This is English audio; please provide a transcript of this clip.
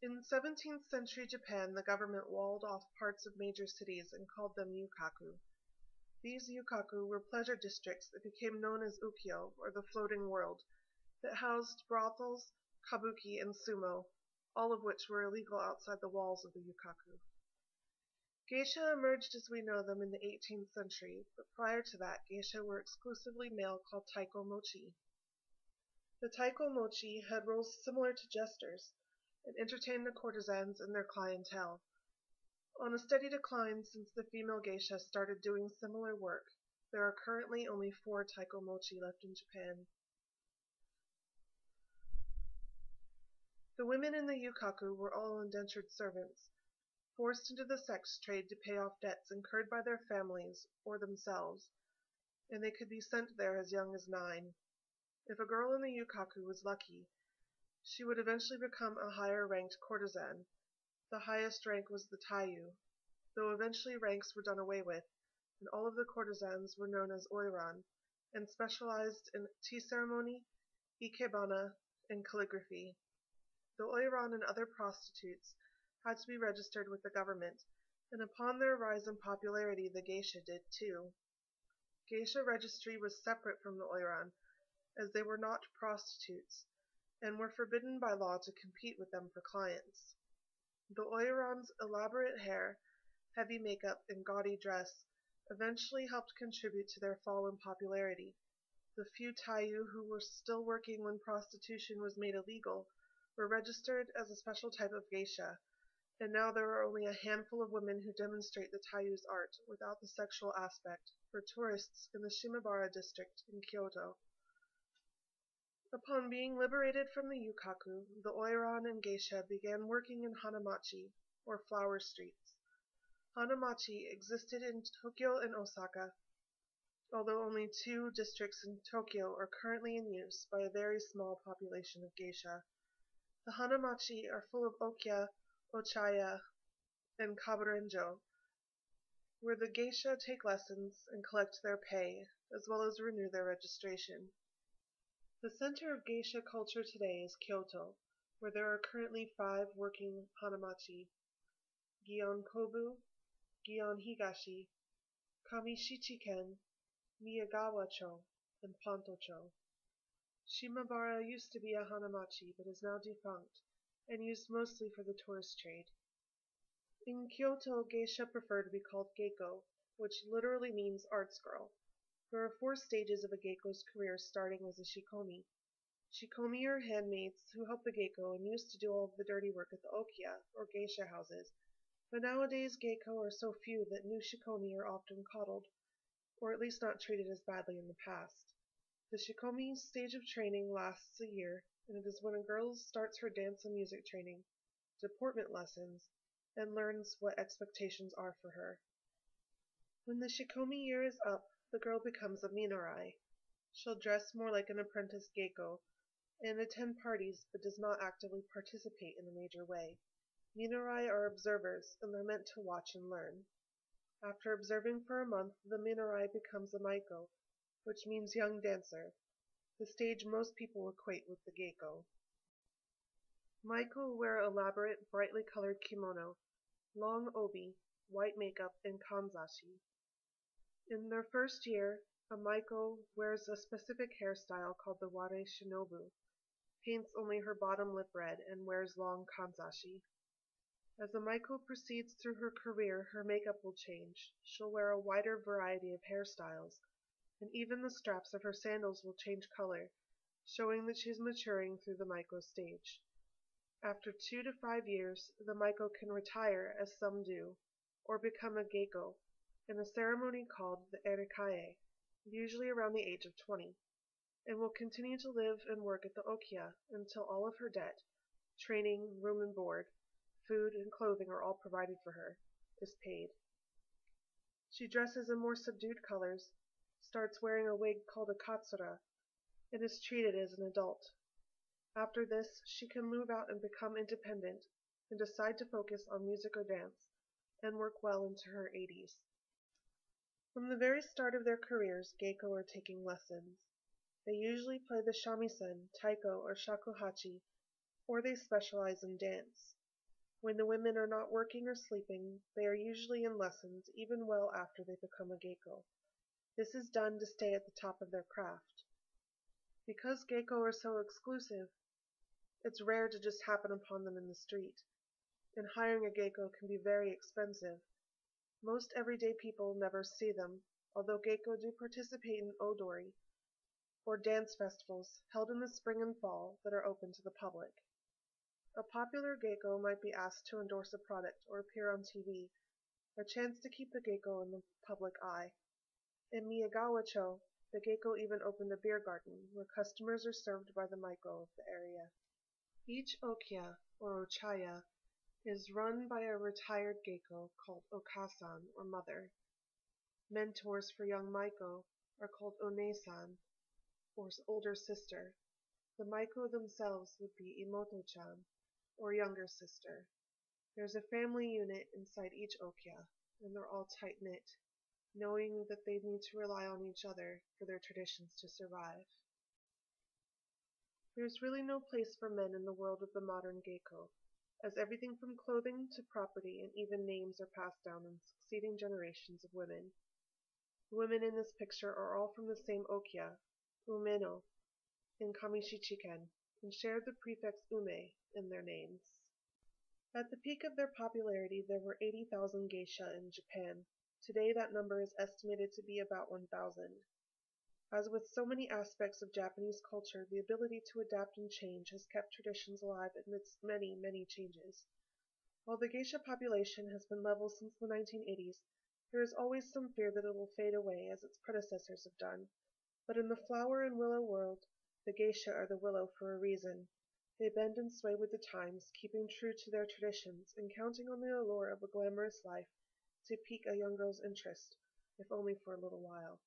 In 17th century Japan, the government walled off parts of major cities and called them yukaku. These yukaku were pleasure districts that became known as ukiyo, or the floating world, that housed brothels, kabuki, and sumo, all of which were illegal outside the walls of the yukaku. Geisha emerged as we know them in the 18th century, but prior to that, geisha were exclusively male called taiko mochi. The taiko mochi had roles similar to jesters, and entertained the courtesans and their clientele. On a steady decline since the female geisha started doing similar work, there are currently only 4 taiko mochi left in Japan. The women in the yukaku were all indentured servants, forced into the sex trade to pay off debts incurred by their families or themselves, and they could be sent there as young as 9. If a girl in the yukaku was lucky, she would eventually become a higher-ranked courtesan. The highest rank was the taiyu, though eventually ranks were done away with, and all of the courtesans were known as oiran, and specialized in tea ceremony, ikebana, and calligraphy. The oiran and other prostitutes had to be registered with the government, and upon their rise in popularity the geisha did too. Geisha registry was separate from the oiran, as they were not prostitutes, and were forbidden by law to compete with them for clients. The oiran's elaborate hair, heavy makeup, and gaudy dress eventually helped contribute to their fall in popularity. The few taiyu who were still working when prostitution was made illegal were registered as a special type of geisha, and now there are only a handful of women who demonstrate the taiyu's art without the sexual aspect for tourists in the Shimabara district in Kyoto. Upon being liberated from the yukaku, the oiran and geisha began working in hanamachi, or flower streets. Hanamachi existed in Tokyo and Osaka, although only 2 districts in Tokyo are currently in use by a very small population of geisha. The hanamachi are full of okia, ochaya, and kaburenjo, where the geisha take lessons and collect their pay, as well as renew their registration. The center of geisha culture today is Kyoto, where there are currently 5 working hanamachi: Gion Kobu, Gion Higashi, Kamishichiken, Miyagawa-cho, and Ponto-cho. Shimabara used to be a hanamachi, but is now defunct, and used mostly for the tourist trade. In Kyoto, geisha prefer to be called geiko, which literally means arts girl. There are 4 stages of a geiko's career, starting as a shikomi. Shikomi are handmaids who help the geiko and used to do all of the dirty work at the okiya, or geisha houses, but nowadays geiko are so few that new shikomi are often coddled, or at least not treated as badly in the past. The shikomi stage of training lasts a year, and it is when a girl starts her dance and music training, deportment lessons, and learns what expectations are for her. When the shikomi year is up, the girl becomes a minarai. She'll dress more like an apprentice geiko, and attend parties, but does not actively participate in a major way. Minarai are observers, and they're meant to watch and learn. After observing for a month, the minarai becomes a maiko, which means young dancer, the stage most people equate with the geiko. Maiko wear elaborate, brightly colored kimono, long obi, white makeup, and kanzashi. In their first year, a maiko wears a specific hairstyle called the ware shinobu, paints only her bottom lip red, and wears long kanzashi. As a maiko proceeds through her career, her makeup will change. She'll wear a wider variety of hairstyles, and even the straps of her sandals will change color, showing that she's maturing through the maiko stage. After 2 to 5 years, the maiko can retire, as some do, or become a geiko, in a ceremony called the erikae, usually around the age of 20, and will continue to live and work at the okiya until all of her debt, training, room and board, food, and clothing are all provided for her, is paid. She dresses in more subdued colors, starts wearing a wig called a katsura, and is treated as an adult. After this, she can move out and become independent, and decide to focus on music or dance, and work well into her 80s. From the very start of their careers, geiko are taking lessons. They usually play the shamisen, taiko, or shakuhachi, or they specialize in dance. When the women are not working or sleeping, they are usually in lessons even well after they become a geiko. This is done to stay at the top of their craft. Because geiko are so exclusive, it's rare to just happen upon them in the street, and hiring a geiko can be very expensive. Most everyday people never see them, although geiko do participate in odori, or dance festivals held in the spring and fall that are open to the public. A popular geiko might be asked to endorse a product or appear on TV, a chance to keep the geiko in the public eye. In Miyagawa-cho, the geiko even opened a beer garden where customers are served by the maiko of the area. Each okiya, or ochaya, is run by a retired geiko called okasan, or mother. Mentors for young maiko are called one-san, or older sister. The maiko themselves would be imoto-chan, or younger sister. There's a family unit inside each okiya, and they're all tight-knit, knowing that they need to rely on each other for their traditions to survive. There's really no place for men in the world of the modern geiko, as everything from clothing to property and even names are passed down in succeeding generations of women. The women in this picture are all from the same okiya, Umeno, in Kamishichiken, and shared the prefix ume in their names. At the peak of their popularity, there were 80,000 geisha in Japan. Today that number is estimated to be about 1,000. As with so many aspects of Japanese culture, the ability to adapt and change has kept traditions alive amidst many, many changes. While the geisha population has been level since the 1980s, there is always some fear that it will fade away as its predecessors have done. But in the flower and willow world, the geisha are the willow for a reason. They bend and sway with the times, keeping true to their traditions and counting on the allure of a glamorous life to pique a young girl's interest, if only for a little while.